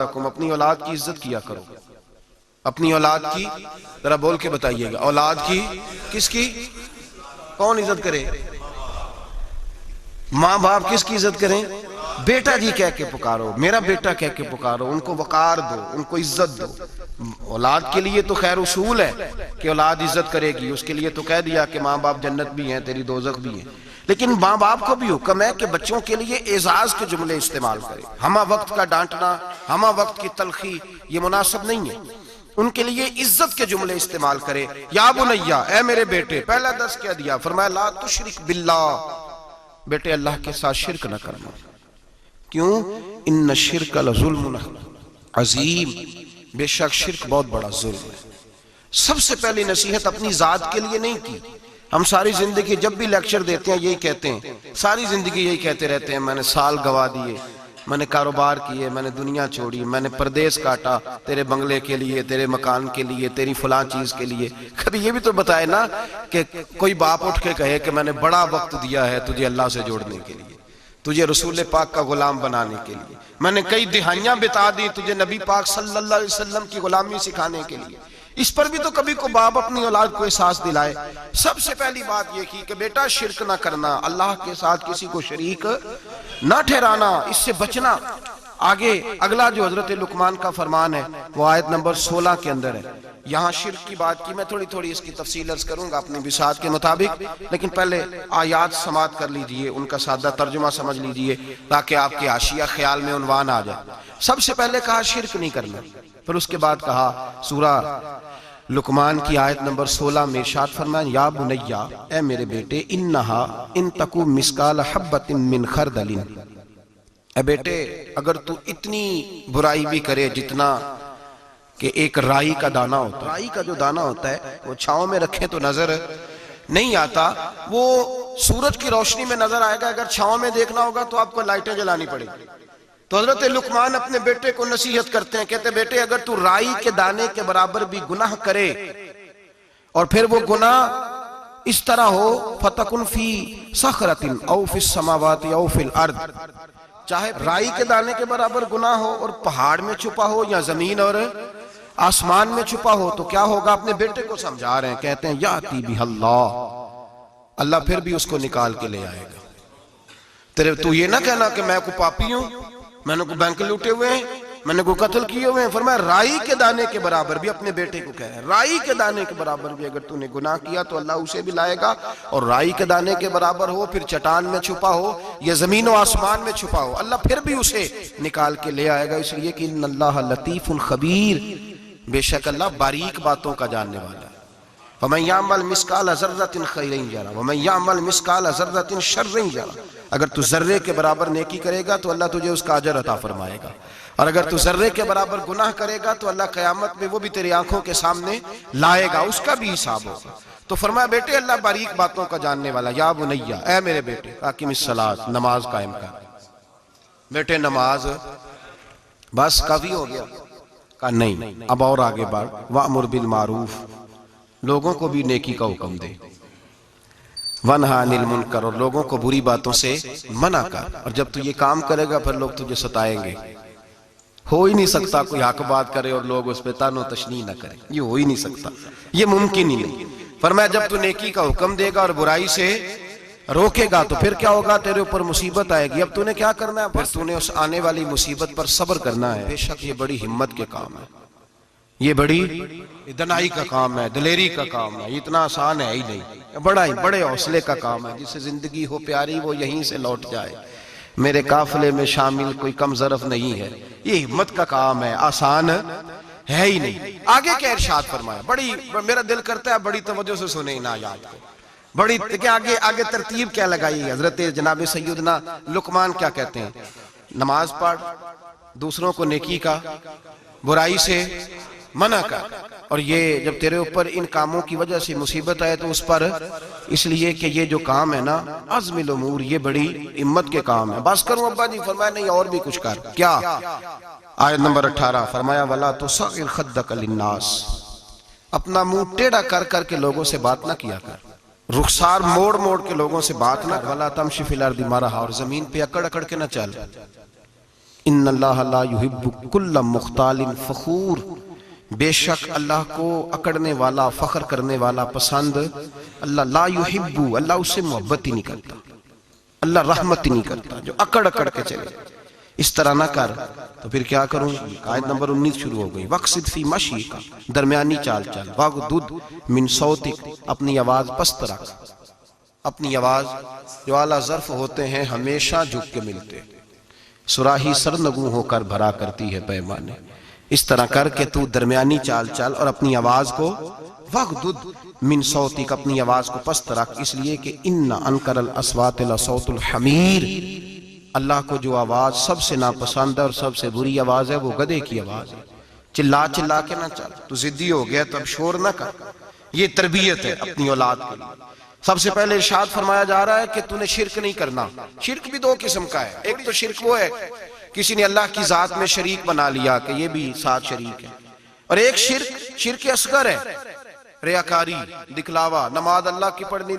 اپنی اولاد کی عزت کیا کرو. اپنی اولاد کی ذرا بول کے بتائیے گا. اولاد کی کس کی؟ کون عزت کرے؟ ماں باپ کس کی عزت کریں؟ بیٹا جی کہہ کے پکارو، میرا بیٹا کہہ کے پکارو. ان کو وقار دو، ان کو عزت دو. اولاد کے لیے تو خیر اصول ہے کہ اولاد عزت کرے گی. اس کے لیے تو کہہ دیا کہ ماں باپ جنت بھی ہیں تیری دوزخ بھی ہیں. لیکن ماں باپ کو بھی حکم ہے کہ بچوں کے لیے اعزاز کے جملے استعمال کرے. ہمہ وقت کا ڈانٹنا، ہمہ وقت کی تلخی یہ مناسب نہیں ہے. ان کے لیے عزت کے جملے استعمال کرے. یا بنیا، اے میرے بیٹے. پہلا درس کیا دیا؟ فرمایا لا تشرک باللہ، بیٹے اللہ کے ساتھ شرک نہ کرنا. کیوں؟ ان الشرک لظلم عظیم، بے شک شرک بہت بڑا ظلم ہے. سب سے پہلی نصیحت اپنی ذات کے لیے نہیں کی. ہم ساری زندگی جب بھی لیکچر دیتے ہیں یہی کہتے ہیں، ساری زندگی یہی کہتے رہتے ہیں، میں نے سال گوا دیے، میں نے کاروبار کیے، میں نے دنیا چھوڑی، میں نے پردیس کاٹا تیرے بنگلے کے لیے، تیرے مکان کے لیے، تیری فلاں چیز کے لیے. کبھی یہ بھی تو بتائے نا کہ کوئی باپ اٹھ کے کہے کہ میں نے بڑا وقت دیا ہے تجھے اللہ سے جوڑنے کے لیے، تجھے رسول پاک کا غلام بنانے کے لیے. میں نے کئی دہائیاں بتا دی تجھے نبی پاک صلی اللہ علیہ وسلم کی غلامی سکھانے کے لیے. اس پر بھی تو کبھی کو باپ اپنی اولاد کو احساس دلائے. سب سے پہلی بات یہ کی کہ بیٹا شرک نہ کرنا، اللہ کے ساتھ کسی کو شریک نہ ٹھہرانا، اس سے بچنا. آگے اگلا جو حضرت لقمان کا فرمان ہے وہ آیت نمبر 16 کے اندر ہے. یہاں شرک کی بات کی، میں تھوڑی اس کی تفصیل عرض کروں گا اپنی بساط کے مطابق، لیکن پہلے آیات سماعت کر لیجئے، ان کا سادہ ترجمہ سمجھ لیجئے تاکہ آپ کے حاشیہ خیال میں عنوان آ جائے. سب سے پہلے کہا شرک نہیں کرنا، پھر اس کے بعد کہا سورہ لقمان کی آیت نمبر 16 میں ارشاد فرمایا یا بنیا، اے میرے بیٹے، انہا ان تکو مسکال حبت من خردل، اے بیٹے اگر تو اتنی برائی بھی کرے جتنا کہ ایک رائی کا دانہ ہوتا ہے. رائی کا جو دانہ ہوتا ہے وہ چھاؤں میں رکھیں تو نظر نہیں آتا، وہ سورج کی روشنی میں نظر آئے گا. اگر چھاؤں میں دیکھنا ہوگا تو آپ کو لائٹیں جلانی پڑے گی. تو حضرت لقمان اپنے بیٹے کو نصیحت کرتے ہیں، کہتے بیٹے اگر تو رائی کے دانے کے برابر بھی گناہ کرے اور پھر وہ گناہ اس طرح ہو فَتَكُنْ فِي صَخْرَةٍ أَوْ فِي السَّمَاوَاتِ أَوْ فِي الْأَرْضِ، چاہے رائی کے دانے کے برابر گناہ ہو اور پہاڑ میں چھپا ہو یا زمین اور آسمان میں چھپا ہو تو کیا ہوگا؟ اپنے بیٹے کو سمجھا رہے ہیں. کہتے ہیں یاتی بہ اللہ، اللہ پھر بھی اس کو نکال کے لے آئے گا. تو یہ نہ کہنا کہ میں کو پاپی ہوں، میں نے کو بینک لوٹے ہوئے ہیں، میں نے کو قتل کیے ہوئے ہیں. فرمایا رائی کے دانے کے برابر بھی، اپنے بیٹے کو کہے رائی کے دانے کے برابر بھی اگر تو نے گناہ کیا تو اللہ اسے بھی لائے گا. اور رائی کے دانے کے برابر ہو، پھر چٹان میں چھپا ہو یا زمین و آسمان میں چھپا ہو، اللہ پھر بھی اسے نکال کے لے آئے گا. اس لیے کہ ان اللہ لطیف خبیر، بے شک اللہ باریک باتوں کا جاننے والا ہے. وَمَنْ يَعْمَلْ مِثْقَالَ ذَرَّةٍ خَيْرًا يَرَهُ وَمَنْ يَعْمَلْ مِثْقَالَ ذَرَّةٍ شَرًّا يَرَهُ. اگر تو ذرے کے برابر نیکی کرے گا تو اللہ تجھے اس کا اجر عطا فرمائے گا، اور اگر تو ذرے کے برابر گناہ کرے گا تو اللہ قیامت میں وہ بھی تیری آنکھوں کے سامنے لائے گا، اس کا بھی حساب ہوگا. تو فرمایا بیٹے اللہ باریک باتوں کا جاننے والا. یا بنیا، اے میرے بیٹے، اقم الصلاۃ، نماز قائم کر. بیٹے نماز بس کافی ہو گیا؟ کہا نہیں، اب اور آگے بڑھ. وَأْمُرْ بِالْمَعْرُوفِ، لوگوں کو بھی نیکی کا حکم دے. وَنْهَ عَنِ الْمُنْكَرِ، اور لوگوں کو بری باتوں سے منع کر. اور جب تو یہ کام کرے گا پھر لوگ تجھے ستائیں گے. ہو ہی نہیں سکتا کوئی حق بات کرے اور لوگ اس پہ طعن و تشنیع نہ کریں، یہ ہو ہی نہیں سکتا، یہ ممکن ہی نہیں. فرمایا جب تو نیکی کا حکم دے گا اور برائی سے روکے گا تو پھر کیا ہوگا؟ تیرے اوپر مصیبت آئے گی. اب تو نے کیا کرنا ہے؟ پھر تو نے اس آنے والی مصیبت پر صبر کرنا ہے. بے شک یہ بڑی ہمت کے کام ہے، یہ بڑی دنائی کا کام ہے، دلیری کا کام ہے. اتنا آسان ہے ہی نہیں، بڑے حوصلے کا کام ہے. جسے زندگی ہو پیاری وہ یہیں سے لوٹ جائے. میرے قافلے میں شامل کوئی کم ظرف نہیں ہے. یہ ہمت کا کام ہے، آسان ہے ہی نہیں. آگے کیا ارشاد فرمایا؟ بڑی میرا دل کرتا ہے بڑی توجہ سے سنیں ان آیات کو. بڑی آگے ترتیب کیا لگائی ہے حضرت جناب سیدنا لقمان کیا کہتے ہیں؟ نماز پڑھ، دوسروں کو نیکی کا، برائی سے منع کر. اور یہ جب تیرے اوپر ان کاموں کی وجہ سے مصیبت آئے تو اس پر اس لیے کہ یہ جو کام ہے نا عزم الامور، یہ بڑی ہمت کے کام ہے. بس کروں ابا جی؟ فرمایا نہیں، اور بھی کچھ کر. کیا؟ آیت نمبر 18 فرمایا وَلَا تُصَغِّرْ خَدَّكَ لِلنَّاسِ، اپنا منہ ٹیڑھا کر کر کے لوگوں سے بات نہ کیا کر، رخسار موڑ موڑ کے لوگوں سے بات نہ کر. وَلَا تَمْشِ فِي الْأَرْضِ مَرَحًا، اور زمین پہ اکڑ اکڑ کے نہ چل. ان اللہ لا یحب کل مختال فخور، بے شک اللہ کو اکڑنے والا، فخر کرنے والا پسند اللہ لا یحب، اللہ اس سے محبت ہی نہیں کرتا، اللہ رحمت ہی نہیں کرتا جو اکڑ اکڑ کے چلے۔ اس طرح نہ کر تو پھر کیا کروں؟ آیت نمبر 19 شروع ہو گئی، وقصد فی مشیک، درمیانی چال چل، واغضض من صوتک، اپنی آواز پست رکھ، اپنی آواز جو اعلیٰ ظرف ہوتے ہیں ہمیشہ جھک کے ملتے، صراحی سرنگوں ہو کر بھرا کرتی ہے پیمانے، اس طرح کر کے تو درمیانی چال چل اور اپنی آواز کو وغضض من صوتک، اپنی آواز کو پست رکھ، اس لیے کہ ان انکر الاصوات لصوت الحمیر، اللہ کو جو آواز سب سے ناپسند ہے اور سب سے بری آواز ہے وہ گدھے کی آواز ہے۔ چلا چلا کے نہ چل، تو ضدی ہو گیا تو اب شور نہ کر، یہ تربیت ہے اپنی اولاد کے لیے۔ سب سے پہلے ارشاد فرمایا جا رہا ہے کہ تو نے شرک نہیں کرنا۔ شرک بھی دو قسم کا ہے، ایک تو شرک وہ ہے کسی نے اللہ کی ذات میں شریک بنا لیا کہ یہ بھی ساتھ شریک ہے، اور ایک شرک اصغر ہے، ریاکاری، دکھلاوا، نماز اللہ کی پڑھنی